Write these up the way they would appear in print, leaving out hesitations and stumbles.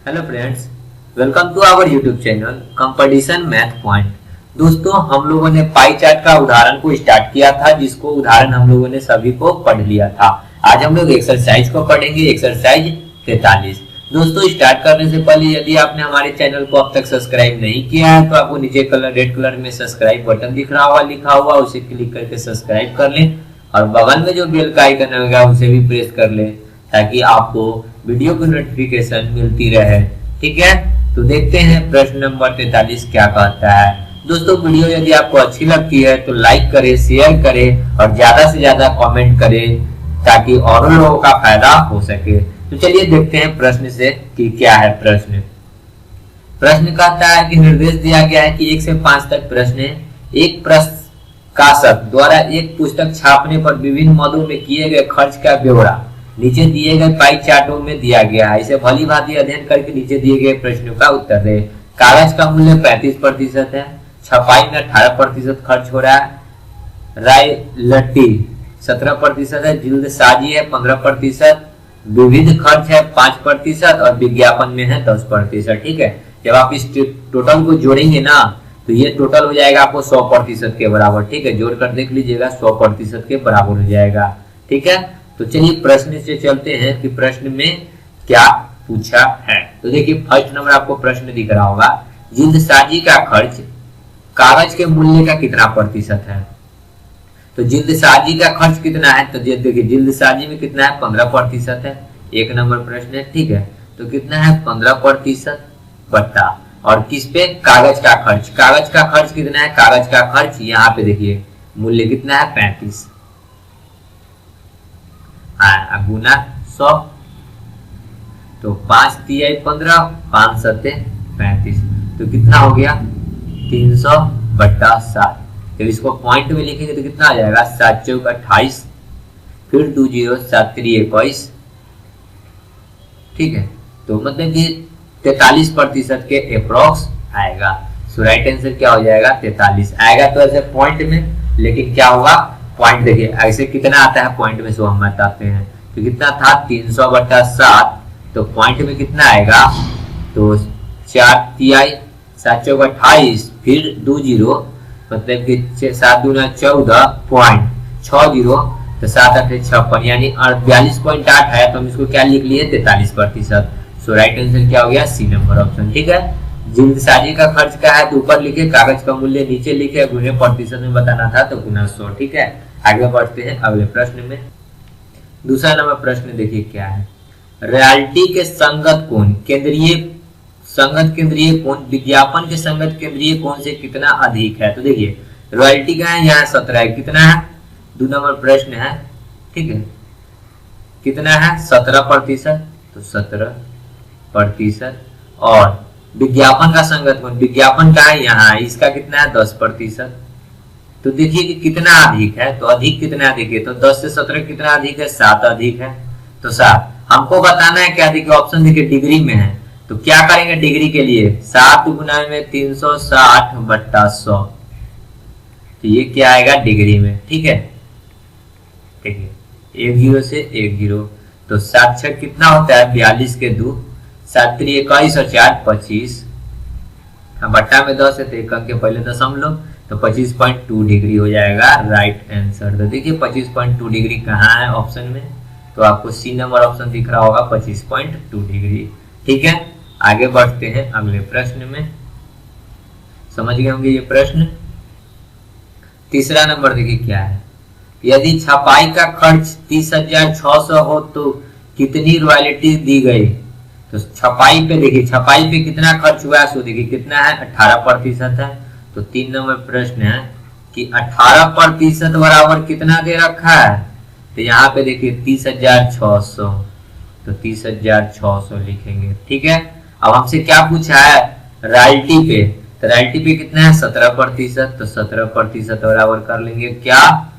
Hello friends, welcome to our YouTube channel competition math point. दोस्तों, हम लोगों ने पाई चार्ट का उदाहरण को स्टार्ट किया था, जिसको उदाहरण हम लोगों ने सभी को पढ़ लिया था। आज हम लोग एक्सरसाइज को पढ़ेंगे, एक्सरसाइज 43। दोस्तों, स्टार्ट करने से पहले यदि आपने हमारे चैनल को अब तक सब्सक्राइब नहीं किया है तो आपको नीचे रेड कलर में सब्सक्राइब बटन दिख रहा होगा, लिखा हुआ, उसे क्लिक करके सब्सक्राइब कर लें और बगल में जो बेल का आइकन होगा उसे भी प्रेस कर लें ताकि आपको वीडियो की नोटिफिकेशन मिलती रहे। ठीक है, तो देखते हैं प्रश्न नंबर 43 क्या कहता है। दोस्तों, वीडियो यदि आपको अच्छी लगती है तो लाइक करें, शेयर करें और ज्यादा से ज्यादा कमेंट करें ताकि और लोगों का फायदा हो सके। तो चलिए देखते हैं प्रश्न से कि क्या है प्रश्न। प्रश्न कहता है कि निर्देश दिया गया है कि 1 से 5 तक प्रश्न है। एक प्रकाशक द्वारा एक पुस्तक छापने पर विभिन्न मदों में किए गए खर्च का ब्यौरा नीचे दिए गए पाई चार्टों में दिया गया है। इसे भली भांति अध्ययन करके नीचे दिए गए प्रश्नों का उत्तर दे। कागज का मूल्य 35% है, छपाई में 18% खर्च हो रहा है, रॉयल्टी 17% है, जिल्द साजी है 15%, विविध खर्च है 5% और विज्ञापन में है 10%। ठीक है, जब आप इस टोटल को जोड़ेंगे ना तो ये टोटल हो जाएगा आपको 100% के बराबर। ठीक है, जोड़कर देख लीजिएगा 100% के बराबर हो जाएगा। ठीक है, तो चलिए प्रश्न से चलते हैं कि प्रश्न में क्या पूछा है। तो देखिए, फर्स्ट नंबर आपको प्रश्न दिख रहा होगा, जिल्दसाजी का खर्च कागज के मूल्य का कितना प्रतिशत है। तो जिल्दसाजी का खर्च कितना है, तो देखिए जिल्दसाजी में कितना है 15% है। एक नंबर प्रश्न है। ठीक है, तो कितना है 15% बट्टा और किस पे, कागज का खर्च। कागज का खर्च कितना है, कागज का खर्च यहाँ पे देखिए मूल्य कितना है 35 गुना 100, तो 5 तिहाई 15, 5 सत्ते 35, तो कितना हो गया 300 बट्टा 7। जब इसको पॉइंट में लिखेंगे तो कितना आ जाएगा 7 चौक 28, फिर 20 7 3 21। ठीक है, तो मतलब कि 43% के अप्रोक्स आएगा। सो राइट आंसर क्या हो जाएगा 43 आएगा। तो ऐसे पॉइंट में, लेकिन क्या होगा पॉइंट, देखिए ऐसे कितना आता है पॉइंट में, सो हम बताते हैं। तो कितना था 300 बट्टा 7, तो पॉइंट में कितना आएगा, तो 4 तिहाई 7 चौक 28, फिर 20, मतलब कि 7 दूना 14.60, तो 7 8 56, यानी 42.8 है। तो हम इसको क्या लिख लिए 43%। सो राइट आंसर क्या हो गया सी नंबर ऑप्शन। ठीक है, जिल्दसाजी का खर्च क्या है तो ऊपर लिखे, कागज का मूल्य नीचे लिखे, गुने प्रतिशत में बताना था तो गुना 100। ठीक है, आगे बढ़ते हैं अगले प्रश्न में। दूसरा नंबर प्रश्न देखिए क्या है, रॉयल्टी के संगत कोण केंद्रीय कोण विज्ञापन के संगत केंद्रीय कोण से कितना अधिक है। तो देखिए रॉयल्टी का है यहाँ 17 है, कितना है 2 नंबर प्रश्न है। ठीक है, कितना है 17%, तो 17%। और विज्ञापन का संगत कोण, विज्ञापन का है यहाँ, इसका कितना है 10%। तो देखिए कि कितना अधिक है, तो अधिक कितना अधिक है, तो 10 से 17 कितना अधिक है 7 अधिक है। तो 7 हमको बताना है क्या अधिक है, ऑप्शन देखिए डिग्री में है। तो क्या करेंगे डिग्री के लिए, 7 गुना में 360 बट्टा 100, तो ये क्या आएगा डिग्री में। ठीक है, देखिए 1 0 से 1 0, तो 7 6 कितना होता है 42 के 2, 7 3 21 और 4 25, बट्टा में 10 है तो एक अंक के पहले दशमलव, तो 25.2 डिग्री हो जाएगा राइट आंसर। तो देखिए 25.2 डिग्री कहाँ है ऑप्शन में, तो आपको सी नंबर ऑप्शन दिख रहा होगा 25.2 डिग्री। ठीक है, आगे बढ़ते हैं अगले प्रश्न में। समझ गए होंगे ये प्रश्न। तीसरा नंबर देखिए क्या है, यदि छपाई का खर्च 30,600 हो तो कितनी रॉयल्टी दी गई। तो छपाई पे देखिए, छपाई पे कितना खर्च हुआ है, सो देखिए कितना है 18% है। तो 3 नंबर प्रश्न है कि 18% बराबर कितना दे रखा है, तो यहाँ पे देखिए 30,600, तो 30,600 लिखेंगे। ठीक है, अब हमसे क्या पूछा है रॉयल्टी पे, तो रॉयल्टी पे कितना है 17%, तो 17% बराबर कर लेंगे क्या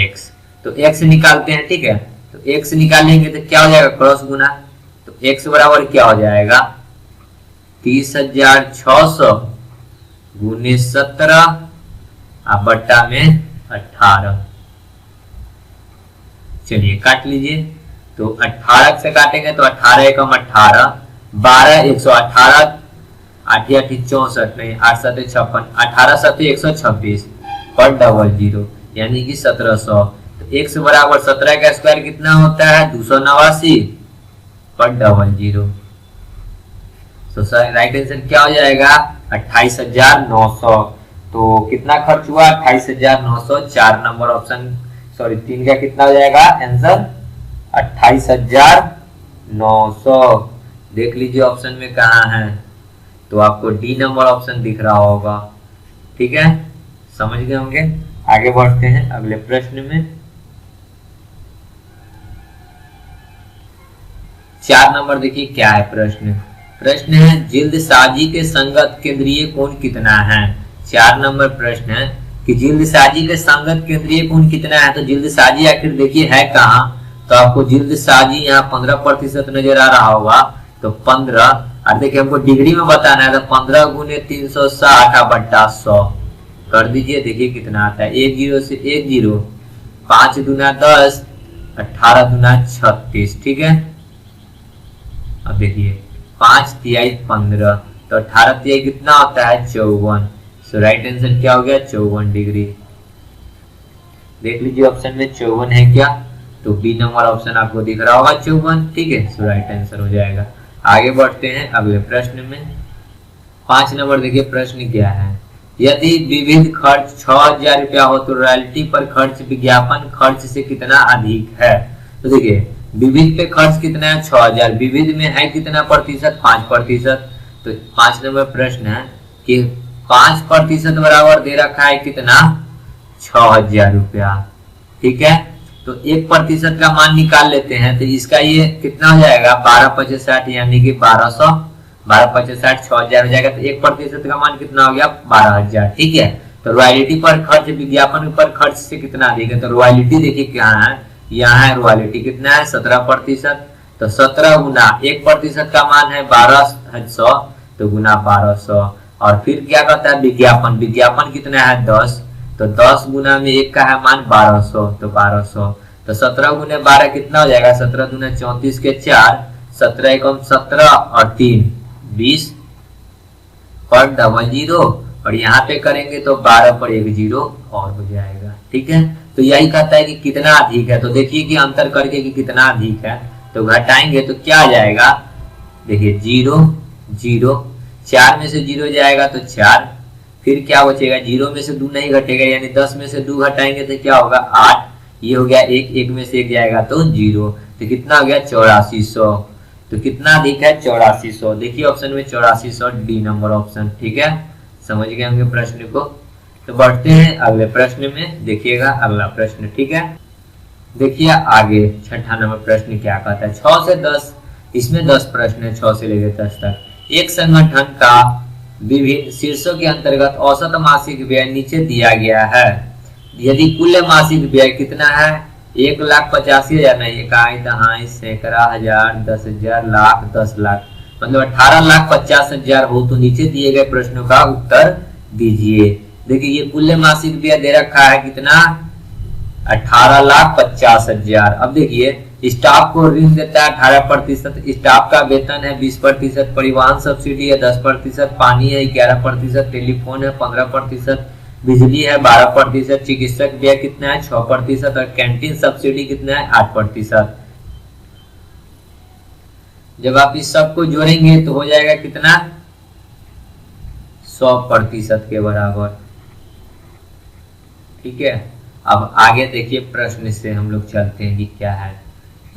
x, तो x निकालते हैं। ठीक है, तो x निकालेंगे तो क्या हो जाएगा क्रॉस गुना, तो x बराबर क्या हो जाएगा 30,600 गुने 17 बट्टा में 18। चलिए काट लीजिए, तो 18 से काटेंगे तो 18 एकम 18, 12 118 8 8 64 नहीं 8 7 56 18 7 126 पर डबल जीरो यानी कि 1700। तो x बराबर 17 का स्क्वायर कितना होता है 289 पर डबल जीरो। तो राइट आंसर क्या हो जाएगा 28,900। तो कितना खर्च हुआ 28,900। 4 नंबर ऑप्शन सॉरी 3 का कितना हो जाएगा आंसर 28,900। देख लीजिए ऑप्शन में कहाँ है, तो आपको डी नंबर ऑप्शन दिख रहा होगा। ठीक है, समझ गए होंगे। आगे बढ़ते हैं अगले प्रश्न में। 4 नंबर देखिए क्या है प्रश्न। प्रश्न है जिल्द साजी के संगत केंद्रीय कोण कितना है। 4 नंबर प्रश्न है कि जिल्द साजी के संगत केंद्रीय कोण कितना है। तो जिल्द साजी आखिर देखिए है कहाँ, तो आपको जिल्द साजी यहाँ 15% नजर आ रहा होगा। तो 15 और देखिए हमको डिग्री में बताना है, तो 15 गुने 360/100 कर दीजिए। देखिए कितना आता है 1 0 से 1 0 5 दूना 10 18 दूना 36। ठीक है, अब देखिए 5 तिहाई 15 तो 18 तिहाई कितना होता है 54। सो राइट आंसर क्या हो गया 54 डिग्री। देख लीजिए ऑप्शन में 54 है क्या, तो बी नंबर ऑप्शन आपको दिख रहा होगा 54। ठीक है, सो राइट आंसर हो जाएगा। आगे बढ़ते हैं अगले प्रश्न में। 5 नंबर देखिए प्रश्न क्या है। यदि विविध खर्च 6,000 रुपया हो तो रॉयल्टी पर खर्च विज्ञापन खर्च से कितना अधिक है। तो देखिए विविध पे खर्च कितना है 6,000, विविध में है कितना प्रतिशत 5%। तो 5 नंबर प्रश्न है कि 5% बराबर दे रखा है कितना 6,000 रुपया। ठीक है, तो 1% का मान निकाल लेते हैं। तो इसका ये कितना हो जाएगा 12/50 यानी कि 1200। 12/50 6,000 हो जाएगा, तो 1% का मान कितना हो गया 12,000। ठीक है, तो रॉयल्टी पर खर्च विज्ञापन पर खर्च से कितना अधिक है। तो रॉयल्टी देखिए क्या है, यहाँ है रॉयल्टी कितना है 17%। तो 17 गुना 1% का मान है 1200 तो गुना 1200। और फिर क्या कहता है विज्ञापन, विज्ञापन कितना है 10 तो 10 गुना में 1 का है मान 1200 तो 1200। तो 17 गुने 12 कितना हो जाएगा 17 दूना 34 के 4 17 एकम 17 और 3 20 पर डबल जीरो और यहाँ पे करेंगे तो 12 पर 1 0 और हो जाएगा। ठीक है, तो यही कहता है कि कितना अधिक है। तो देखिए कि अंतर करके कि कितना अधिक है, तो घटाएंगे तो क्या आ जाएगा देखिए 0 0 4 में से 0 जाएगा तो 4, फिर क्या बचेगा 0 में से 2 नहीं घटेगा यानी 10 में से 2 घटाएंगे तो क्या होगा 8, ये हो गया 1 1 में से 1 जाएगा तो 0, तो कितना हो गया 8400। तो कितना अधिक है 8400। देखिए ऑप्शन में 8400 डी नंबर ऑप्शन। ठीक है, समझ गए होंगे प्रश्न को। तो बढ़ते हैं अगले प्रश्न में, देखिएगा अगला प्रश्न। ठीक है, देखिए आगे 6ठा नंबर प्रश्न क्या कहता है। 6 से 10 इसमें 10 प्रश्न है 6 से लेकर 10 तक। एक संगठन का विभिन्न शीर्षों के अंतर्गत औसत मासिक व्यय नीचे दिया गया है। यदि कुल मासिक व्यय कितना है 1,85,000 नहीं इकाई दहाई सैकड़ा हजार 10,000 लाख 10 लाख मतलब 18,50,000 हो तो नीचे दिए गए प्रश्नों का उत्तर दीजिए। देखिए ये कुल मासिक व्यय दे रखा है कितना 18,50,000। अब देखिए स्टाफ को ऋण देता है 18%, स्टाफ का वेतन है 20%, परिवहन सब्सिडी है 10%, पानी है 11%, टेलीफोन है 15%, बिजली है 12%, चिकित्सक व्यय कितना है 6% और कैंटीन सब्सिडी कितना है 8%। जब आप इस सब को जोड़ेंगे तो हो जाएगा कितना 100% के बराबर। ठीक है, अब आगे देखिए प्रश्न से हम लोग चलते हैं कि क्या है।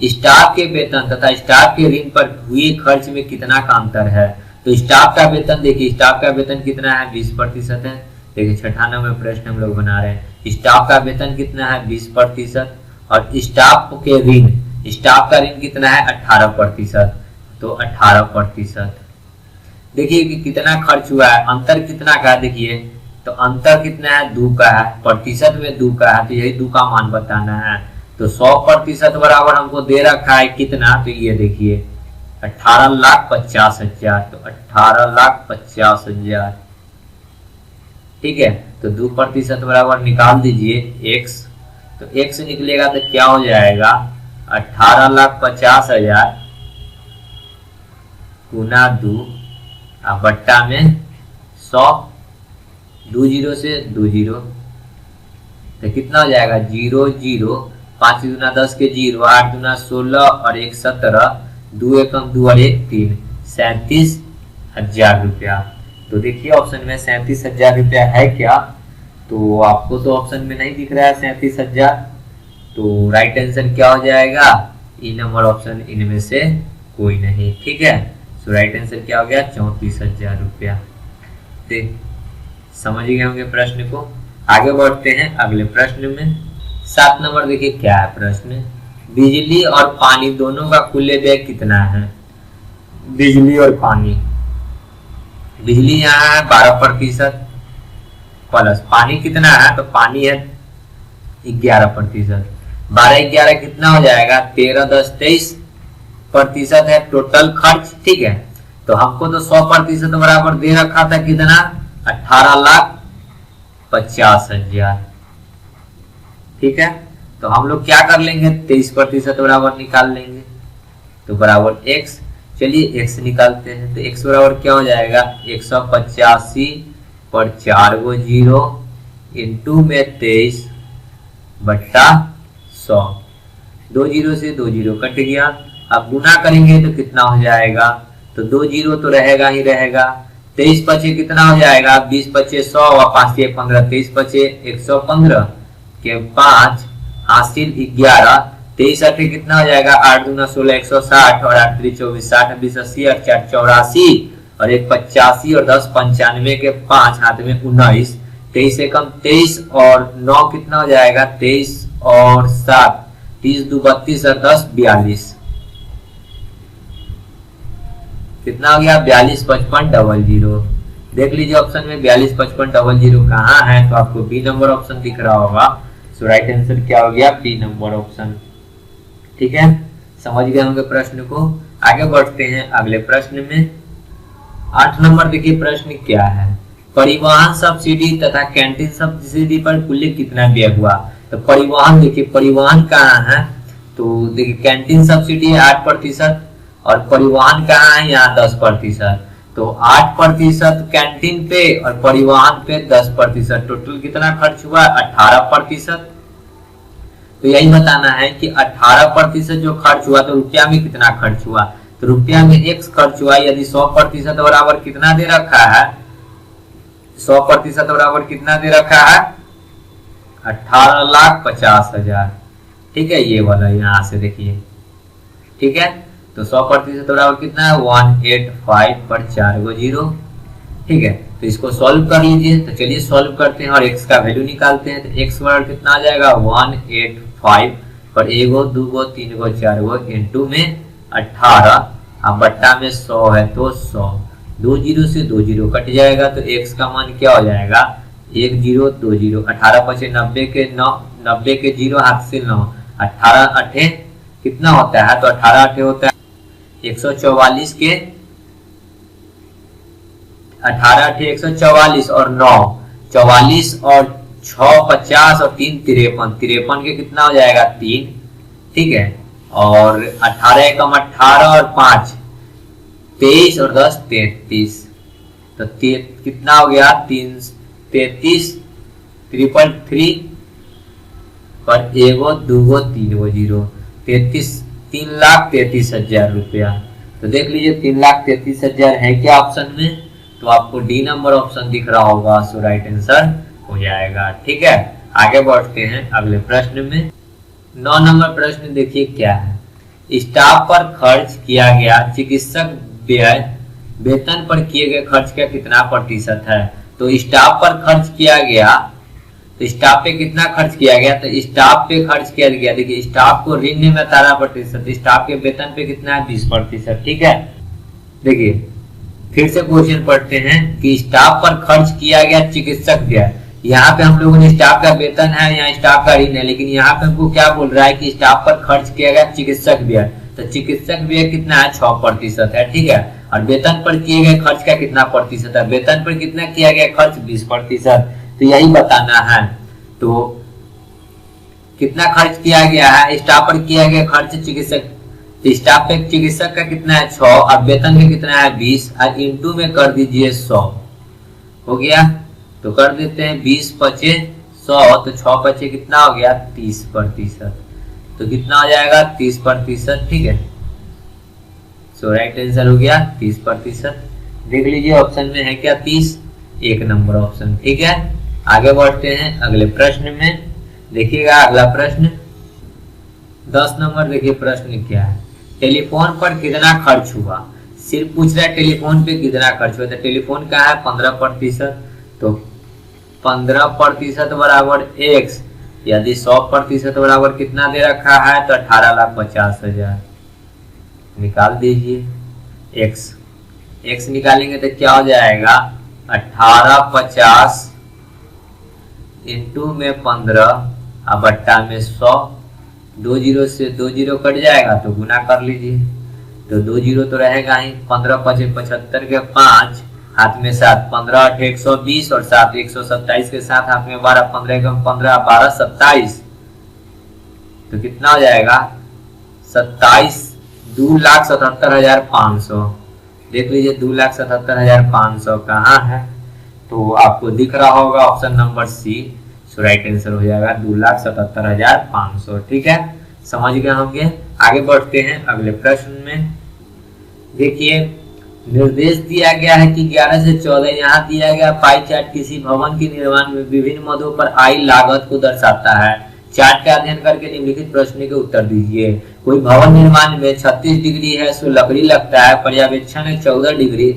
स्टाफ के वेतन तथा स्टाफ के ऋण पर हुए खर्च में कितना का अंतर है। तो स्टाफ का वेतन देखिए स्टाफ का वेतन कितना है 20% है। देखिए 6ठा नंबर प्रश्न हम लोग बना रहे हैं। स्टाफ का वेतन कितना है 20% और स्टाफ के ऋण स्टाफ का ऋण कितना है 18%, तो 18%। देखिए कि कितना खर्च हुआ है, अंतर कितना का है देखिए, तो अंतर कितना है 2 का है, प्रतिशत में 2 का है, तो यही 2 का मान बताना है। तो 100% बराबर हमको दे रखा है कितना, तो ये देखिए 18,50,000, तो 18,50,000। ठीक है, तो 2% बराबर निकाल दीजिए x, तो x निकलेगा तो क्या हो जाएगा 18,50,000 गुना 2 और बट्टा में 100, 2 जीरो से 2 जीरो, तो कितना हो जाएगा 0 0, 5 दूना 10 के 0, 8 दूना 16 और 1 17, 2 एकम 2 और 1 3, 37,000 रुपया। तो देखिए ऑप्शन में 37,000 रुपया है क्या? तो आपको तो ऑप्शन में नहीं दिख रहा है 37,000, तो राइट आंसर क्या हो जाएगा? ई नंबर ऑप्शन इनमें से कोई नहीं। ठीक है, सो राइट आंसर क्या हो गया? 34,000 रुपया। समझ गए होंगे प्रश्न को। आगे बढ़ते हैं अगले प्रश्न में। 7 नंबर देखिए क्या है प्रश्न। बिजली और पानी दोनों का कुल व्यय कितना है? बिजली और पानी, बिजली यहाँ है 12% प्लस पानी कितना है? तो पानी है 11%। 12 11 कितना हो जाएगा? 13 10 23% है टोटल खर्च। ठीक है, तो हमको तो 100% बराबर दे रखा था कितना? 18,50,000। ठीक है, तो हम लोग क्या कर लेंगे? 23% बराबर निकाल लेंगे, तो बराबर x। चलिए x निकालते हैं, तो x बराबर क्या हो जाएगा? 185 पर 4 गो 0 इंटू में 23 बट्टा 100, 2 जीरो से 2 जीरो कट गया। अब गुना करेंगे तो कितना हो जाएगा? तो 2 जीरो तो रहेगा ही रहेगा। 23 पचे कितना हो जाएगा? 20 पचे 100 और 5 से 15, 23 पचे 115 के 5 हासिल 11, 23 अठे कितना हो जाएगा? 8 दूना 16 160 और 8 3 24, 60 20 80 और 4 84 और 1 85 और 10 95 के 5 हाथ में 19, 23 से कम 23 और 9 कितना हो जाएगा? 23 और 7 30 2 32 और 10 42, कितना हो गया? 42 55 00। देख लीजिए ऑप्शन में 42 55 00 कहाँ है? तो आपको बी नंबर ऑप्शन दिख रहा होगा। सो राइट आंसर क्या हो गया? B number option. ठीक है, समझ गए होंगे प्रश्न को। आगे बढ़ते हैं अगले प्रश्न में। 8 नंबर देखिए प्रश्न क्या है। परिवहन सब्सिडी तथा कैंटीन सब्सिडी पर कुल कितना व्यय हुआ? तो परिवहन देखिए, परिवहन कहाँ है? तो देखिए कैंटीन सब्सिडी है 8% और परिवहन कहाँ है? यहाँ 10%। तो 8% कैंटीन पे और परिवहन पे 10%, टोटल कितना खर्च हुआ? 18%। तो यही बताना है कि 18% जो खर्च हुआ तो रुपया में कितना खर्च हुआ? तो रुपया में x खर्च हुआ। यदि 100% बराबर कितना दे रखा है? 100% बराबर कितना दे रखा है? 18,50,000। ठीक है, ये वाला यहाँ से देखिए। ठीक है, तो 100% बराबर कितना है? 185 पर 4 गो 0। ठीक है, तो इसको सॉल्व कर लीजिए। तो चलिए सॉल्व करते हैं और x का वैल्यू निकालते हैं। तो x बराबर कितना आ जाएगा? 185 पर 1 गो 2 गो 3 गो 4 गो इंटू में 18 अब बट्टा में 100 है तो 100, 2 जीरो से 2 जीरो कट जाएगा। तो x का मान क्या हो जाएगा? 1 0 2 0, 18 पचे 90 के 9, 90 के 0 हाथ से 9, 18 अठे कितना होता है? तो 18 अठे होता है 144 के 18 अठे 144 और 9 44 और 6 50 और 3 53, 53 के कितना हो जाएगा? 3। ठीक है, और 18 एकम 18 और 5 23 और 10 33, तो कितना हो गया? 33 333 पर 1 गो 2 गो 3 गो 0, 3,33,000 रुपया। तो देख लीजिए 3,33,000 है क्या ऑप्शन में? तो आपको डी नंबर ऑप्शन दिख रहा होगा। सो राइट आंसर हो जाएगा। ठीक है, आगे बढ़ते हैं अगले प्रश्न में। 9 नंबर प्रश्न देखिए क्या है। स्टाफ पर खर्च किया गया चिकित्सक व्यय वेतन पर किए गए खर्च का कितना प्रतिशत है? तो स्टाफ पर खर्च किया गया, तो स्टाफ पे कितना खर्च किया गया? तो स्टाफ पे खर्च किया गया, देखिए स्टाफ को ऋण में 18%, स्टाफ के वेतन पे कितना है? 20%। ठीक है, देखिए फिर से क्वेश्चन पढ़ते हैं कि स्टाफ पर खर्च किया गया चिकित्सक व्यय। यहाँ पे हम लोगों ने स्टाफ का वेतन है, यहाँ स्टाफ का ऋण है, लेकिन यहाँ पे हमको क्या बोल रहा है कि स्टाफ पर खर्च किया गया चिकित्सक व्यय। तो चिकित्सक व्यय कितना है? 6% है। ठीक है, और वेतन पर किए गए खर्च का कितना प्रतिशत है? वेतन पर कितना किया गया खर्च? 20%। तो यही बताना है। तो कितना खर्च किया गया है? स्टाफ पर किया गया खर्च तो स्टाफ एक चिकित्सक का कितना है 6, अब वेतन का कितना है 20 और इंटू में कर दीजिए 100 हो गया। तो कर देते हैं 20 पचे 100, तो 6 पचे कितना हो गया 30%, तो कितना हो जाएगा 30%, ठीक है। सो राइट आंसर हो गया 30%। देख लीजिए ऑप्शन में है क्या 30, एक नंबर ऑप्शन, ठीक है। आगे बढ़ते हैं अगले प्रश्न में। देखिएगा अगला प्रश्न 10 नंबर, देखिए प्रश्न क्या है। टेलीफोन पर कितना खर्च हुआ, सिर्फ पूछ रहा है टेलीफोन पे कितना खर्च हुआ। तो टेलीफोन का है 15%, तो 15% बराबर x, यदि 100% बराबर कितना दे रखा है तो 18,50,000 निकाल दीजिए। x निकालेंगे तो क्या हो जाएगा 1850 इंटू में 15 और बट्टा में 100, 2 जीरो से 2 जीरो कट जाएगा तो गुना कर लीजिए, तो 2 जीरो तो रहेगा ही। 15 पचे 75 के 5, हाथ में 7, 15 8 120 और 7 127 के साथ हाथ में 12, 15 कम 15 12 27, तो कितना हो जाएगा 27, 2,77,500। देख लीजिए 2,77,500 कहाँ है, तो आपको दिख रहा होगा ऑप्शन नंबर सी। सो राइट आंसर हो जाएगा 2,77,500, ठीक है। समझ गए होंगे। आगे बढ़ते हैं अगले प्रश्न में। देखिए निर्देश दिया गया है कि 11 से 14, यहाँ दिया गया पाई चार्ट किसी भवन के निर्माण में विभिन्न मदों पर आई लागत को दर्शाता है। चार्ट का अध्ययन करके निम्नलिखित प्रश्न के उत्तर दीजिए। कोई भवन निर्माण में 36 डिग्री है सो लकड़ी लगता है, पर्यवेक्षण है 54 डिग्री,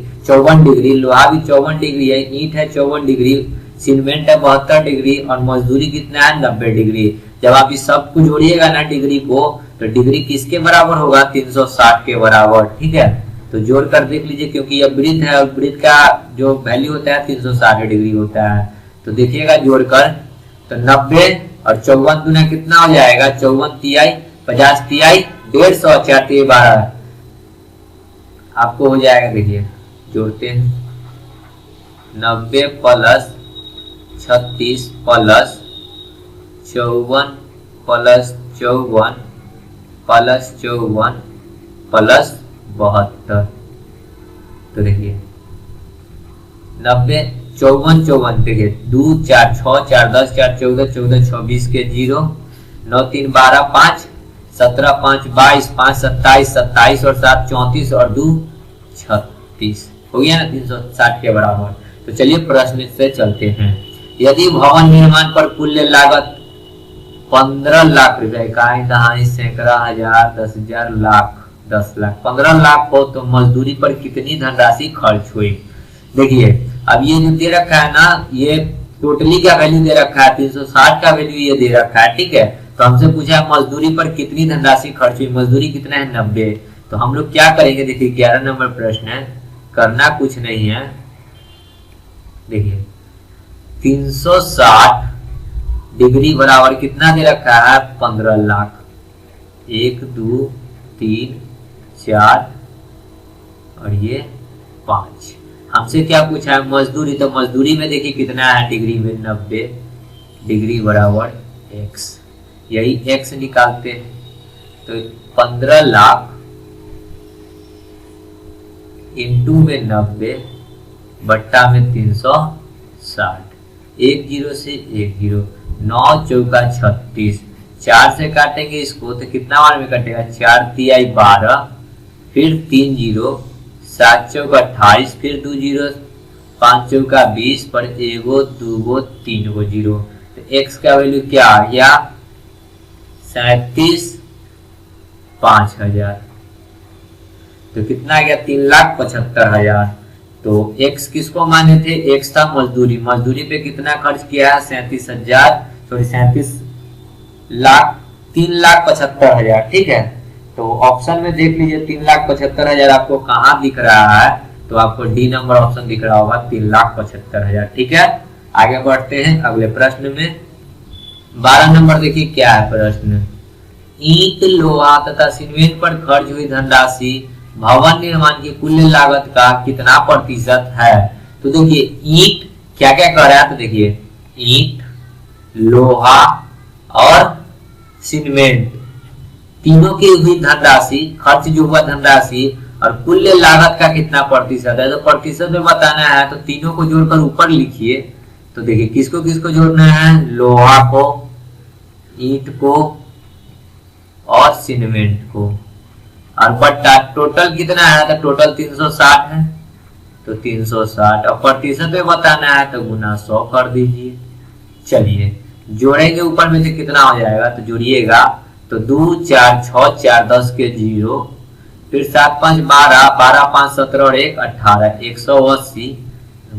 लोहा भी 54 डिग्री है, ईंट है 54 डिग्री, सीमेंट है 72 डिग्री और मजदूरी कितना है 90 डिग्री। जब आप इस सब को जोड़िएगा ना डिग्री को, तो डिग्री किसके बराबर होगा 360 के बराबर, ठीक है। तो जोड़कर देख लीजिए, क्योंकि यह वृत्त है और वृत्त का जो वैल्यू होता है 360 डिग्री होता है। तो देखिएगा जोड़कर, तो 90 और 54 दूना कितना हो जाएगा 54 तिहाई 50 तिहाई 150 4 3 12 आपको हो जाएगा। देखिए जोड़ते हैं 90 plus 36 plus 54 plus 54 plus 54 plus 72, तो देखिए 90 54 देखिए 2 4 6 4 10 4 14 14 26 के 0 9 3 12 5 17 5 22 5 27 27 और 7 34 और 2 36 हो गया ना 360 के बराबर। तो चलिए प्रश्न से चलते हैं। यदि भवन निर्माण पर कुल लागत 15 लाख रुपए का, दहाई सैकड़ा हजार 10,000 लाख 10 लाख 15 लाख हो तो मजदूरी पर कितनी धनराशि खर्च हुई। देखिए अब ये जो दे रखा है ना, ये टोटली का वैल्यू दे रखा है 360 का वैल्यू ये दे रखा है, ठीक है। तो हमसे पूछा है मजदूरी पर कितनी धनराशि खर्च हुई, मजदूरी कितना है 90। तो हम लोग क्या करेंगे, देखिए 11 नंबर प्रश्न है, करना कुछ नहीं है। देखिए 360 डिग्री बराबर कितना दे रखा है 15 लाख, 1 2 3 4 और ये 5। हमसे क्या पूछा है मजदूरी, तो मजदूरी में देखिए कितना है डिग्री में 90 डिग्री बराबर x, यही x निकालते हैं। तो 15 लाख इंटू में 90 बट्टा में 360, 1 0 से 1 0, 9 चौका 36, 4 से काटेंगे इसको तो कितना बार में कटेगा 4 तिहाई 12, फिर 3 0, 7 चौका 28, फिर 2 0, 5 चौका 20 पर 1 2 3 0। तो x का वैल्यू क्या आ गया 37,05,000, तो कितना आ गया 3,75,000। तो x किसको माने थे, x था मजदूरी, मजदूरी पे कितना खर्च किया है 3,75,000, ठीक है। तो ऑप्शन में देख लीजिए 3,75,000 आपको कहाँ दिख रहा है, तो आपको डी नंबर ऑप्शन दिख रहा होगा 3,75,000, ठीक है। आगे बढ़ते हैं अगले प्रश्न में। 12 नंबर देखिए क्या है प्रश्न, ईंट लोहा तथा सीमेंट पर खर्च हुई धनराशि भवन निर्माण की कुल लागत का कितना प्रतिशत है। तो देखिए ईंट क्या क्या कर रहा है, तो देखिए ईंट लोहा और सीमेंट तीनों की हुई धनराशि, खर्च जो हुआ धनराशि और कुल लागत का कितना प्रतिशत है, तो प्रतिशत में बताना है तो तीनों को जोड़कर ऊपर लिखिए। तो देखिए किसको किसको जोड़ना है, लोहा को, ईंट को और सीमेंट को, और बट्टा टोटल कितना है, तो टोटल 360 है, तो 360 और प्रतिशत में बताना है तो गुना 100 कर दीजिए। चलिए जोड़ेंगे ऊपर में से कितना हो जाएगा, तो जोड़िएगा तो 2 4 6 4 10 के 0, फिर 7 5 12, 12 5 17 और 1 18, 180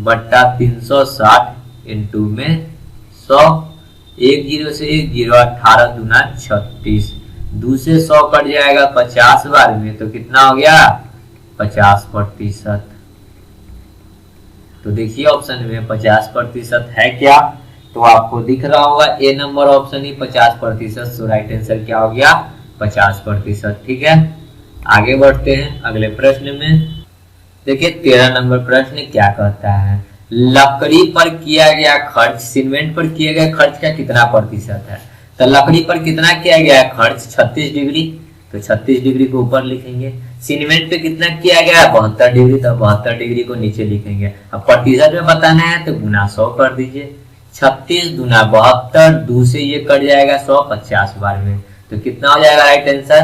बट्टा 360 इंटू में 100, 1 0 से 1 0, 18 दूना 36, 2 से 100 कट जाएगा 50 बार में, तो कितना हो गया 50%। तो देखिए ऑप्शन में 50% है क्या, तो आपको दिख रहा होगा ए नंबर ऑप्शन ही 50%। सो राइट आंसर क्या हो गया 50%। ठीक है, आगे बढ़ते हैं अगले प्रश्न में। देखिए 13 नंबर प्रश्न क्या कहता है, लकड़ी पर किया गया खर्च सीमेंट पर किए गए खर्च का कितना प्रतिशत है। तो लकड़ी पर कितना किया गया है खर्च 36 डिग्री, तो 36 डिग्री को ऊपर लिखेंगे। सीमेंट पे कितना किया गया है 72 डिग्री, तो 72 डिग्री को नीचे लिखेंगे। अब प्रतिशत में बताना है तो गुना 100 कर दीजिए। 36 दूना 72, 2 से ये कट जाएगा 100, 50 बार में, तो कितना हो जाएगा राइट आंसर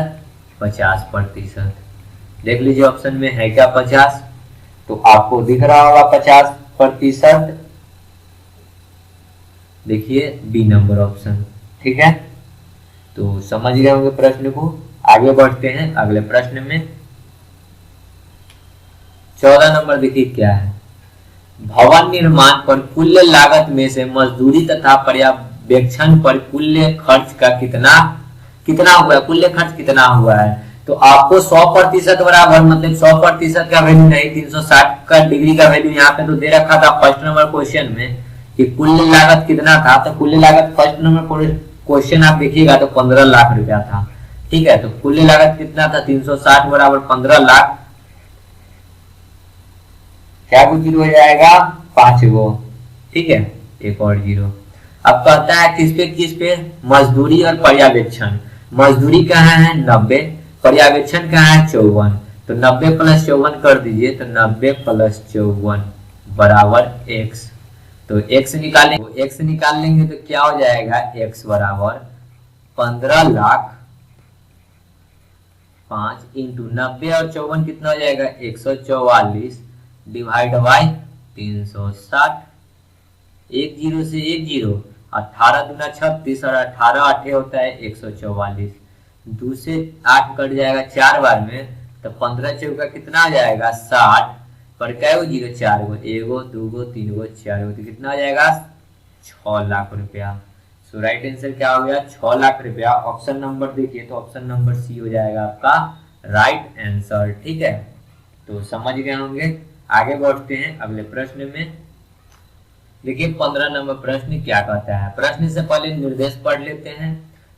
50%। देख लीजिए ऑप्शन में है क्या 50, तो आपको दिख रहा होगा 50%। देखिए बी नंबर ऑप्शन। ठीक है, तो समझ गए होंगे प्रश्न को। आगे बढ़ते हैं अगले प्रश्न में। 14 नंबर देखिए क्या है, भवन निर्माण पर कुल लागत में से मजदूरी तथा पर्यवेक्षण पर कुल खर्च का कितना हुआ है, कुल खर्च कितना हुआ है। तो आपको 100% बराबर, मतलब 100% का वैल्यू नहीं, 360 का डिग्री का वैल्यू यहाँ पे तो दे रखा था फर्स्ट नंबर क्वेश्चन में कि कुल लागत कितना था। तो कुल लागत फर्स्ट नंबर क्वेश्चन आप देखिएगा तो 15 लाख रुपया था। ठीक है, तो कुल लागत कितना था 360 बराबर 15 लाख, क्या कुछ जीरो हो जाएगा 5 गो। ठीक है, एक और जीरो। अब कहता है किस पे मजदूरी और पर्यवेक्षण। मजदूरी कहाँ है 90, पर्यवेक्षण कहाँ है 54, तो 90 + 54 कर दीजिए, तो 90 + 54 बराबर x। तो x निकालेंगे, x निकाल लेंगे तो क्या हो जाएगा x बराबर 15 लाख 5 इंटू 90 और 54 कितना हो जाएगा 144 डिवाइड बाई 360, 1 0 से 1 0, 18 दूना 36 और 18 8 होता है 144, 2 से 8 कट जाएगा 4 बार में, तो 15 चौका कितना हो जाएगा 60, पर क्या हो जीरो 4 गो, 1 गो 2 गो 3 गो 4 गो, तो कितना हो जाएगा 6 लाख रुपया। सो राइट आंसर क्या हो गया 6 लाख रुपया। ऑप्शन नंबर देखिए तो ऑप्शन नंबर सी हो जाएगा आपका राइट आंसर। ठीक है, तो समझ गए होंगे। आगे बढ़ते हैं अगले प्रश्न में। देखिए 15 नंबर प्रश्न क्या कहता है, प्रश्न से पहले निर्देश पढ़ लेते हैं।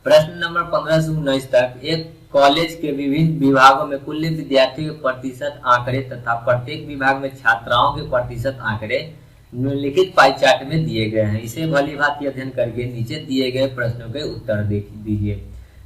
प्रश्न नंबर 15 से 19 तक एक कॉलेज के विभिन्न विभागों में कुल विद्यार्थियों के प्रतिशत आंकड़े तथा प्रत्येक विभाग में छात्राओं के प्रतिशत आंकड़े निम्नलिखित पाई चार्ट में दिए गए हैं। इसे भली भांति अध्ययन करके नीचे दिए गए प्रश्नों के उत्तर दीजिए।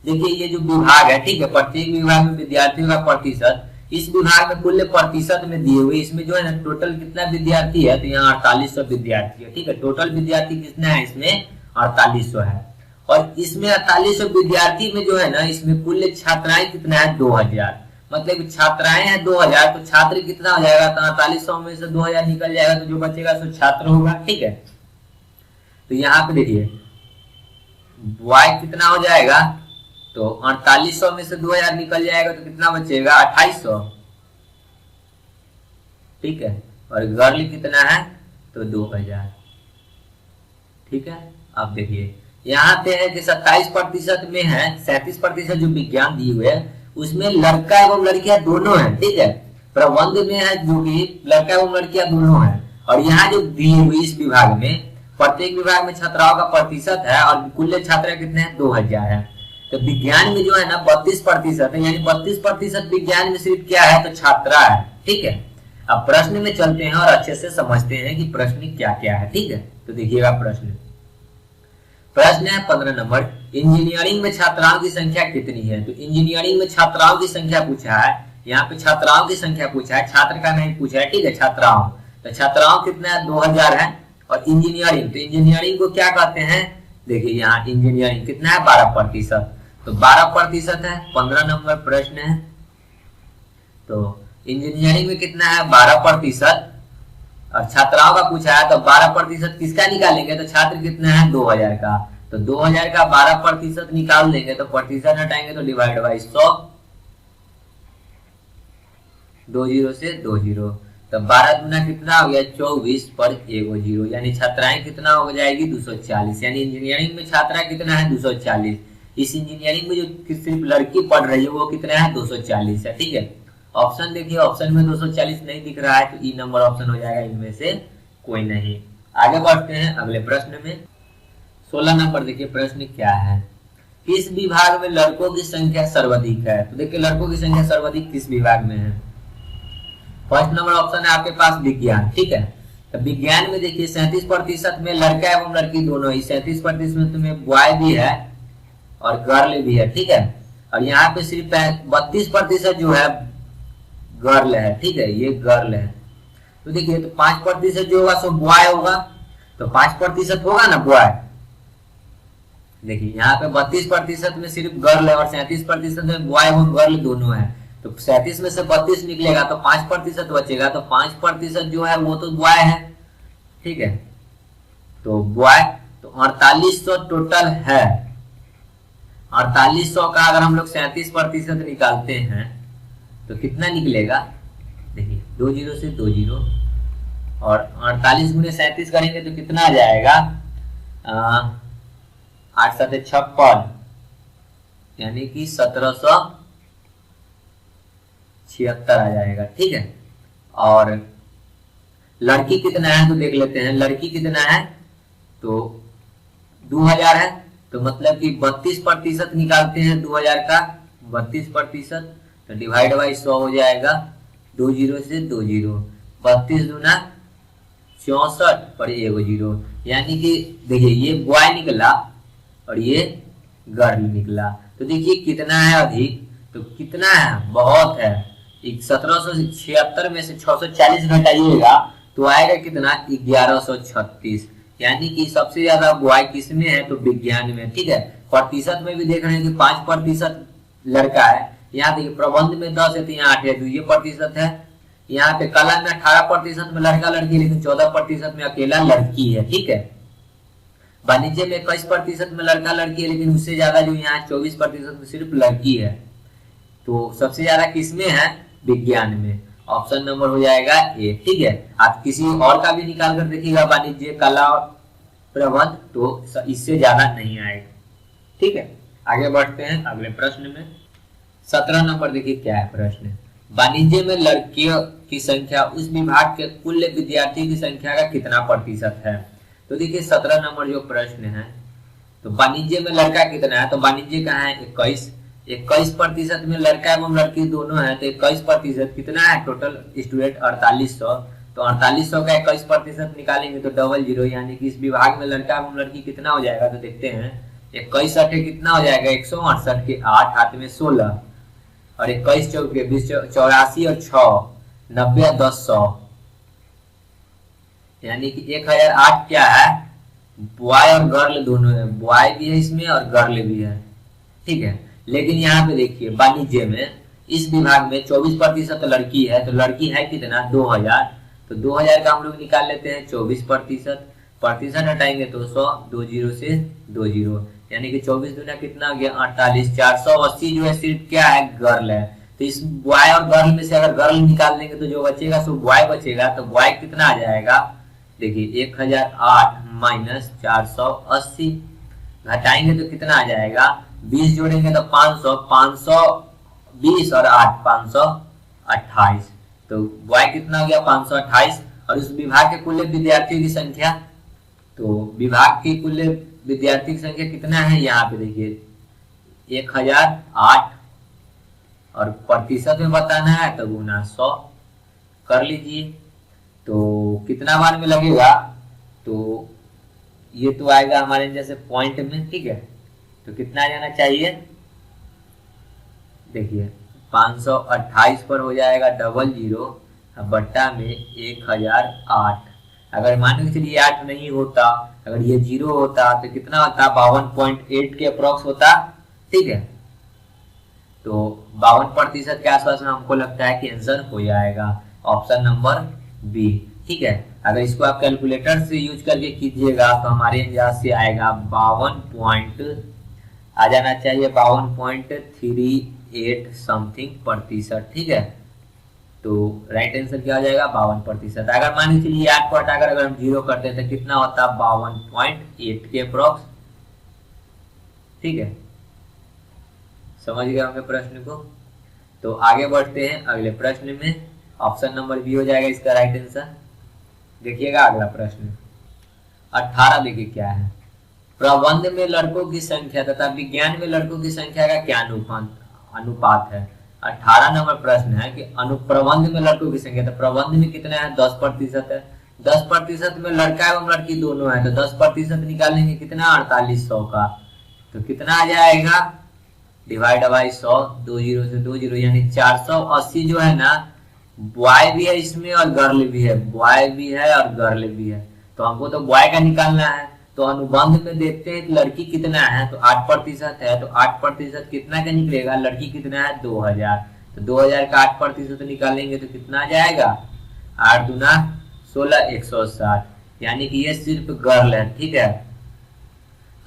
देखिए ये जो विभाग है, ठीक है, प्रत्येक विभाग में विद्यार्थियों का प्रतिशत, इस विभाग में कुल प्रतिशत में दिए हुए, इसमें जो है ना टोटल कितना विद्यार्थी है, तो यहाँ 4800 विद्यार्थी है। ठीक है, टोटल विद्यार्थी कितना है इसमें 4800 है, और इसमें 4800 विद्यार्थी में जो है ना इसमें कुल छात्राएं कितना है 2000, मतलब छात्राएं हैं 2000, तो छात्र कितना हो जाएगा, तो 4800 में से 2000 निकल जाएगा, तो जो बचेगा सो छात्र होगा। ठीक है, तो यहाँ पे देखिए y कितना हो जाएगा, तो 4800 में से 2000 निकल जाएगा, तो कितना बचेगा 2800। ठीक है, और गर्ल कितना है तो 2000। ठीक है, अब देखिए यहाँ पे है कि 27% में है, 37% जो विज्ञान दिए हुए है उसमें लड़का एवं लड़कियां दोनों है। ठीक है, प्रबंध में है जो कि लड़का एवं लड़कियां दोनों है, और यहाँ जो दी हुई इस विभाग में प्रत्येक विभाग में छात्राओं का प्रतिशत है और कुल छात्रा कितने हैं 2000 है। तो विज्ञान में जो है ना 32% है, यानी 32% विज्ञान में सिर्फ क्या है तो छात्रा है। ठीक है, अब प्रश्न में चलते हैं और अच्छे से समझते हैं कि प्रश्न क्या क्या है। ठीक है, तो देखिएगा प्रश्न है 15 नंबर, इंजीनियरिंग में छात्राओं की संख्या कितनी है, तो इंजीनियरिंग में छात्राओं की संख्या पूछा है, यहाँ पे छात्राओं की संख्या पूछा है, छात्र का नहीं पूछा है, ठीक है, छात्राओं, तो छात्राओं कितना है 2000 है। और इंजीनियरिंग, तो इंजीनियरिंग को क्या कहते हैं, देखिए यहाँ इंजीनियरिंग कितना है 12%, तो 12% है, 15 नंबर प्रश्न है। तो इंजीनियरिंग में कितना है 12%, और छात्राओं का पूछा है, तो 12% किसका निकालेंगे, तो छात्र कितना है 2000 का, तो 2000 का 12% निकाल देंगे, तो प्रतिशत हटाएंगे तो डिवाइड बाई 100, 20 से 20, तो 12 दूना कितना हो गया 24 पर 1 0, यानी छात्राएं कितना हो जाएगी 240, यानी इंजीनियरिंग में छात्रा कितना है 240। इस इंजीनियरिंग में जो सिर्फ लड़की पढ़ रही है वो कितना है 240 है, ठीक है। ऑप्शन देखिए, ऑप्शन में 240 नहीं दिख रहा है, तो ई नंबर ऑप्शन हो जाएगा, इनमें से कोई नहीं। आगे बढ़ते हैं अगले प्रश्न में। 16 नंबर देखिए प्रश्न क्या है, किस विभाग में लड़कों की संख्या सर्वाधिक है, तो देखिए लड़कों की संख्या सर्वाधिक किस विभाग में है। फर्स्ट नंबर ऑप्शन है आपके पास विज्ञान, ठीक है। तो विज्ञान में देखिए 37% में लड़का एवं लड़की दोनों ही, 37% में बॉय भी है और गर्ल भी है, ठीक है। और यहाँ पे सिर्फ 32% जो है गर्ल है, ठीक है, ये गर्ल है। तो देखिए तो 5% जो होगा सो बॉय होगा, तो 5% होगा ना बॉय। देखिए यहाँ पे 32% में सिर्फ गर्ल है और 37% में बॉय एवं गर्ल दोनों है, तो 37 में से 32 निकलेगा तो 5% बचेगा, तो 5% जो है वो तो बॉय है, ठीक है। तो बॉय, तो 4800 टोटल है। 4800 का अगर हम लोग 37% निकालते हैं तो कितना निकलेगा, देखिए 20 से 20, और 48 गुने 37 करेंगे तो कितना आ जाएगा 8 7 56, यानी कि 1776 आ जाएगा, ठीक है। और लड़की कितना है तो देख लेते हैं, लड़की कितना है तो 2000 है, तो मतलब कि 32% निकालते हैं 2000 का, 32%, तो डिवाइड बाई 100 हो जाएगा, 20 से 20, 32 दूना 64 पर 1 0, यानी कि देखिए ये बॉय निकला और ये गर्ल निकला। तो देखिए कितना है अधिक, तो कितना है बहुत है, 1776 में से 640 घटाइएगा तो आएगा कितना 1136, यानी कि सबसे ज्यादा बॉय किस में है तो विज्ञान में, ठीक है। प्रतिशत में भी देख रहे हैं कि 5% लड़का है, यहाँ देखिए प्रबंध में 10 है तो यहाँ 8 है, तो ये प्रतिशत है। यहाँ पे कला में 18% में लड़का लड़की, लेकिन 14% में अकेला लड़की है, ठीक है। वाणिज्य में 21% में लड़का लड़की है, लेकिन उससे ज्यादा जो यहाँ 24% में सिर्फ लड़की है। तो सबसे ज्यादा किसमें है विज्ञान में, ऑप्शन नंबर हो जाएगा ए, ठीक है। आप किसी और का भी निकाल कर देखिएगा वाणिज्य कला और प्रबंध, तो इससे ज्यादा नहीं आएगा, ठीक है। आगे बढ़ते हैं अगले प्रश्न में। 17 नंबर देखिए क्या है प्रश्न, वाणिज्य में लड़कियों की संख्या उस विभाग के कुल विद्यार्थी की संख्या का कितना प्रतिशत है। तो देखिए 17 नंबर जो प्रश्न है, तो वाणिज्य में लड़का कितना है, तो वाणिज्य का है 21% में लड़का एवं लड़की दोनों है, तो 21% कितना है टोटल स्टूडेंट 4800, तो 4800 का 21% निकालेंगे तो 00, यानी कि इस विभाग में लड़का एवं लड़की कितना हो जाएगा, तो देखते हैं 21 8 कितना हो जाएगा 168 के 8 हाथ में 16, और 21 चौके 20 84 और 6 90 और 10 100, यानी कि 1008 क्या है बॉय और गर्ल दोनों है, बॉय भी है इसमें और गर्ल भी है, ठीक है। लेकिन यहाँ पे देखिए वाणिज्य में इस विभाग में 24% लड़की है, तो लड़की है कितना 2000, तो 2000 का हम लोग निकाल लेते हैं 24%, प्रतिशत हटाएंगे तो 100, 20 से 20, यानी कि 24 दूना कितना हो गया 48, 480 जो है सिर्फ क्या है गर्ल है। तो इस बॉय और गर्ल में से अगर गर्ल निकाल देंगे तो जो बचेगा सो बॉय बचेगा, तो बॉय कितना आ जाएगा, देखिए 1008 माइनस 480, घटाएंगे तो कितना आ जाएगा 20 जोड़ेंगे तो 500, 520 और 8 528, तो बॉय कितना हो गया 528। और उस विभाग के कुल विद्यार्थियों की संख्या, तो विभाग की कुल विद्यार्थी की संख्या कितना है, यहाँ पे देखिए 1008, और प्रतिशत में बताना है तो गुना 100 कर लीजिए, तो कितना बार में लगेगा, तो ये तो आएगा हमारे जैसे पॉइंट में, ठीक है। तो कितना आ जाना चाहिए, देखिए 528 पर हो जाएगा 00 बट्टा में 1008। अगर मान के चलिए 8 नहीं होता, अगर ये 0 होता तो कितना होता, 52.8 के अप्रोक्स होता। ठीक है, तो 52% के आसपास में हमको लगता है कि आंसर हो जाएगा ऑप्शन नंबर बी। ठीक है, अगर इसको आप कैलकुलेटर से यूज करके कीजिएगा तो हमारे अंदाज से आएगा 52 आ जाना चाहिए 52.38 समथिंग प्रतिशत। ठीक है, तो राइट आंसर क्या हो जाएगा 52%। अगर मान लीजिए चलिए 8 को हटाकर अगर हम 0 करते हैं तो कितना होता, 52.8 के अप्रोक्स। ठीक है, समझ गए होंगे प्रश्न को। तो आगे बढ़ते हैं अगले प्रश्न में, ऑप्शन नंबर बी हो जाएगा इसका राइट आंसर। देखिएगा अगला प्रश्न 18, देखिए क्या है, प्रबंध में लड़कों की संख्या तथा विज्ञान में लड़कों की संख्या का क्या अनुपात है। 18 नंबर प्रश्न है कि अनुप्रबंध में लड़कों की संख्या, तो प्रबंध में कितना है 10% है, 10% में लड़का एवं लड़की दोनों है, तो 10% निकालेंगे कितना 4800 का, तो कितना आ जाएगा डिवाइड बाई 100, 20 से 20 यानी 480 जो है ना, बॉय भी है इसमें और गर्ल भी है, बॉय भी है और गर्ल भी है, तो हमको तो बॉय का निकालना है। तो अनुबंध में देखते हैं लड़की कितना है, तो 8% है, तो 8% कितना का निकलेगा, लड़की कितना है 2000, तो 2000 का 8% निकालेंगे तो कितना आ जाएगा 8 दूना 16, 160, यानी कि ये सिर्फ गर्ल है। ठीक है,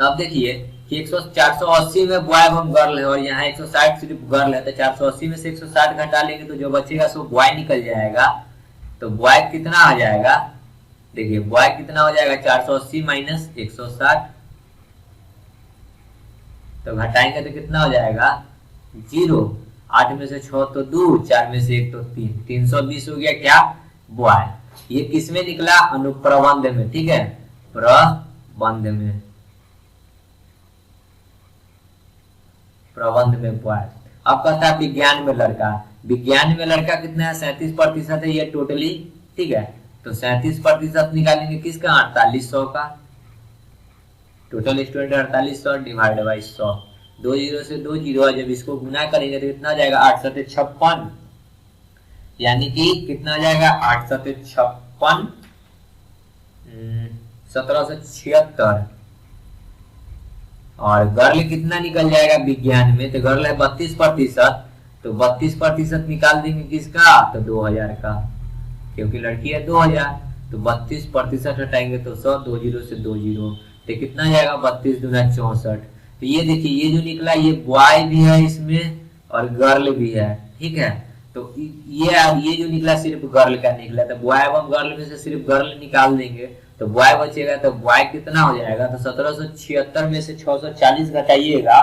तब देखिए कि 480 में बॉय एवं गर्ल है और यहाँ 160 सिर्फ गर्ल है, तो 480 में से 160 घटा लेंगे तो जो बचेगा सो बॉय निकल जाएगा। तो बॉय कितना आ जाएगा, देखिए बॉय कितना हो जाएगा 480 माइनस 160, तो घटाएंगे तो कितना हो जाएगा 0, 8 में से 6 तो 2, 4 में से 1 तो 3, 320 हो गया क्या बॉय। ये किसमें निकला, अनुप्रबंध में। ठीक है, प्रबंध में, प्रबंध में बॉय। अब कहता है विज्ञान में लड़का, विज्ञान में लड़का कितना है 37% है ये टोटली। ठीक है, तो 37% निकालेंगे किसका 4800 का, टोटल स्टूडेंट 4800 डिवाइड बाई 100, 20 से 20, जब इसको गुना करेंगे तो कितना जाएगा 856, यानी कि कितना आ जाएगा 856 1776। और गर्ल कितना निकल जाएगा विज्ञान में, तो गर्ल है 32%, तो 32% निकाल देंगे किसका, तो 2000 का, क्योंकि लड़की है 2000, तो 32% हटाएंगे तो 100, 20 से 20, तो कितना जाएगा 32 दूना 64। तो ये देखिए ये जो निकला ये बॉय भी है इसमें और गर्ल भी है। ठीक है, तो ये जो निकला सिर्फ गर्ल का निकला, तो बॉय एवं गर्ल में से सिर्फ गर्ल निकाल देंगे तो बॉय बचेगा, तो बॉय कितना हो जाएगा, तो 1776 में से 640 घटाइएगा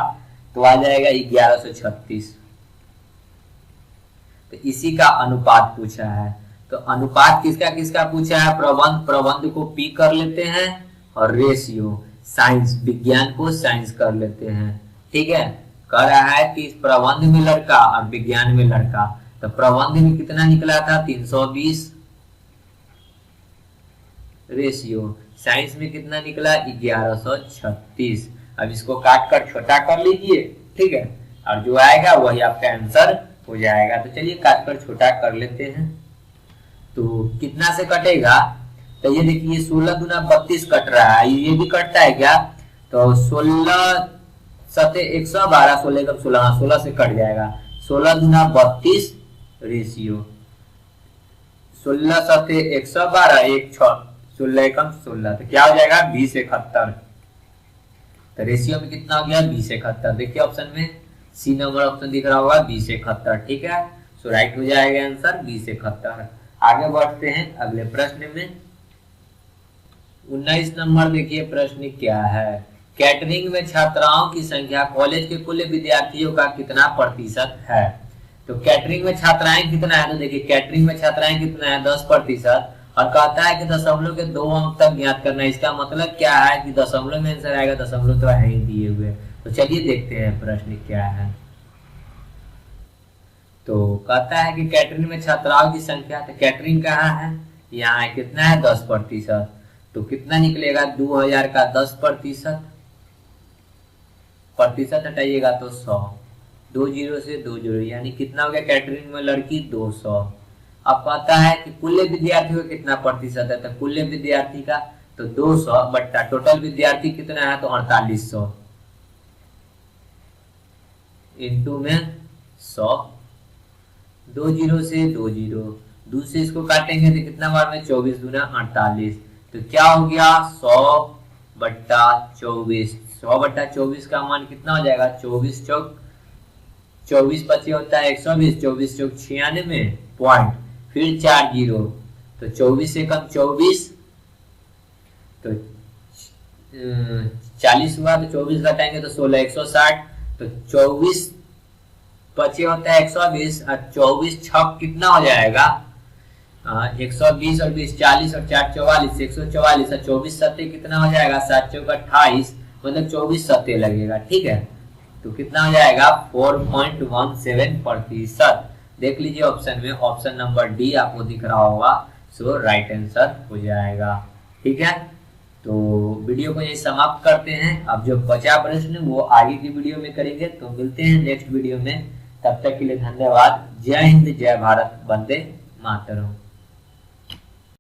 तो आ जाएगा 1136। तो इसी का अनुपात पूछा है। तो अनुपात किसका किसका पूछा है, प्रबंध, प्रबंध को पी कर लेते हैं और रेशियो साइंस, विज्ञान को साइंस कर लेते हैं। ठीक है, कह रहा है कि प्रबंध में लड़का और विज्ञान में लड़का, तो प्रबंध में कितना निकला था 320 रेशियो, साइंस में कितना निकला 1136। अब इसको काट कर छोटा कर लीजिए। ठीक है, और जो आएगा वही आपका आंसर हो जाएगा। तो चलिए काट कर छोटा कर लेते हैं, तो कितना से कटेगा, तो ये देखिए 16 दूना 32 कट रहा है, ये भी कटता है क्या, तो 16 सते 112, 16 कम 16, 16 से कट जाएगा, 16 दूना 32 रेशियो, 16 सते 112, 1 6, 16 कम 16, तो क्या हो जाएगा 2071। तो रेशियो में कितना हो गया 2071। देखिए ऑप्शन में सी नंबर ऑप्शन दिख रहा होगा 2071। ठीक है, सो राइट हो जाएगा आंसर 2071। आगे बढ़ते हैं अगले प्रश्न में, 19 नंबर देखिए प्रश्न क्या है, कैटरिंग में छात्राओं की संख्या कॉलेज के कुल विद्यार्थियों का कितना प्रतिशत है। तो कैटरिंग में छात्राएं कितना है, तो देखिए कैटरिंग में छात्राएं कितना है 10%, और कहता है कि दशमलव के 2 अंक तक ज्ञात करना है। इसका मतलब क्या है कि दशमलव में आंसर आएगा, दशमलव तो है ही दिए हुए। तो चलिए देखते हैं प्रश्न क्या है। तो कहता है कि कैटरिंग में छात्राओं की संख्या, तो कैटरिंग कहाँ है, यहाँ है, कितना है 10%, तो कितना निकलेगा 2000 का 10%, प्रतिशत हटाइएगा तो 100, 2 जीरो से 2 जीरो, यानी कितना हो गया कैटरिंग में लड़की 200। अब पता है कि कुल विद्यार्थियों का कितना प्रतिशत है, तो कुल विद्यार्थी का तो 200 बट्टा टोटल विद्यार्थी कितना है तो 4800 इंटू में 100, 2 जीरो से 2 जीरो, 2 से इसको काटेंगे तो कितना बार में 24 दूना 48, तो क्या हो गया 100 बट्टा 24, 100 बट्टा 24 का मान कितना हो जाएगा 24 चौक 24 पचे होता है 120, 24 चौक 96 पॉइंट, फिर 4 जीरो, तो 24 से कम 24, तो 40 हुआ, तो 24 घटाएंगे तो 16 160, तो 24 पचे होता है 120 और 24 छक कितना हो जाएगा 120 और 20 40 और 4 44 144 और 24 सत्ते कितना हो जाएगा 7 चौक 28, मतलब 24 सत्ते लगेगा। ठीक है, तो कितना हो जाएगा 4.17%। देख लीजिए ऑप्शन में, ऑप्शन नंबर डी आपको दिख रहा होगा, सो राइट आंसर हो जाएगा। ठीक है, तो वीडियो को यही समाप्त करते हैं। अब जो बचा प्रश्न वो आगे की वीडियो में करेंगे, तो मिलते हैं नेक्स्ट वीडियो में। तब तक के लिए धन्यवाद। जय हिंद, जय भारत, वंदे मातरम।